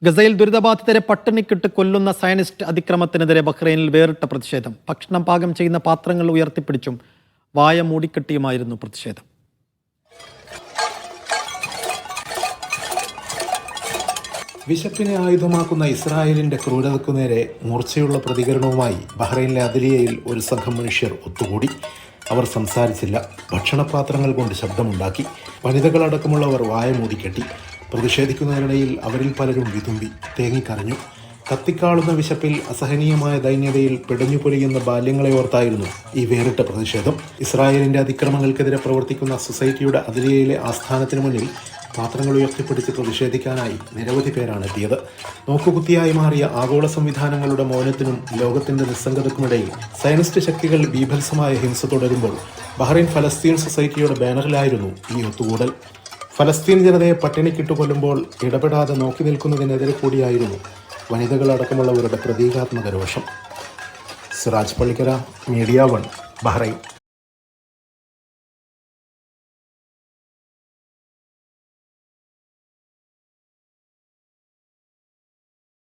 ഗസയിൽ ദുരിതബാധിതരെ പട്ടിണിക്കിട്ട് കൊല്ലുന്ന സയനിസ്റ്റ് അതിക്രമത്തിനെതിരെ ബഹ്റൈനിൽ വേറിട്ട പ്രതിഷേധം. ഭക്ഷണം പാകം ചെയ്യുന്ന പാത്രങ്ങൾ ഉയർത്തിപ്പിടിച്ചും വായ മൂടിക്കെട്ടിയുമായിരുന്നു പ്രതിഷേധം. വിശപ്പിനെ ആയുധമാക്കുന്ന ഇസ്രായേലിന്റെ ക്രൂരതയ്ക്കു നേരെ മൂർച്ചയുള്ള പ്രതികരണവുമായി ബഹ്റൈനിലെ അദലിയയിൽ ഒരു സംഘം മനുഷ്യർ ഒത്തുകൂടി. അവർ സംസാരിച്ചില്ല, ഭക്ഷണപാത്രങ്ങൾ കൊണ്ട് ശബ്ദമുണ്ടാക്കി. വനിതകളടക്കമുള്ളവർ വായ മൂടിക്കെട്ടി. പ്രതിഷേധിക്കുന്നതിനിടയിൽ അവരിൽ പലരും വിതുമ്പി തേങ്ങിക്കരഞ്ഞു. കത്തിക്കാളുന്ന വിശപ്പിൽ, അസഹനീയമായ ദൈന്യതയിൽ പിടഞ്ഞുപൊരിയുന്ന ബാല്യങ്ങളെ ഓർത്തായിരുന്നു ഈ വേറിട്ട പ്രതിഷേധം. ഇസ്രായേലിന്റെ അതിക്രമങ്ങൾക്കെതിരെ പ്രവർത്തിക്കുന്ന സൊസൈറ്റിയുടെ അദലിയയിലെ ആസ്ഥാനത്തിന് മുന്നിൽ പാത്രങ്ങൾ ഉയർത്തിപ്പിടിച്ച് പ്രതിഷേധിക്കാനായി നിരവധി പേരാണ് എത്തിയത്. നോക്കുകുത്തിയായി മാറിയ ആഗോള സംവിധാനങ്ങളുടെ മൗനത്തിനും ലോകത്തിന്റെ നിസ്സംഗതയ്ക്കുമിടയിൽ സയനിസ്റ്റ് ശക്തികൾ ബീഭത്സമായ ഹിംസ തുടരുമ്പോൾ ബഹ്റൈൻ ഫലസ്തീൻ സൊസൈറ്റിയുടെ ബാനറിലായിരുന്നു ഈ ഒത്തുകൂടൽ. ഫലസ്തീൻ ജനതയെ പട്ടിണിക്കിട്ടു കൊല്ലുമ്പോൾ ഇടപെടാതെ നോക്കി നിൽക്കുന്നതിനെതിരെ കൂടിയായിരുന്നു വനിതകളടക്കമുള്ളവരുടെ പ്രതീകാത്മക രോഷം. Siraj Pallikkara, media 1, Bahrain.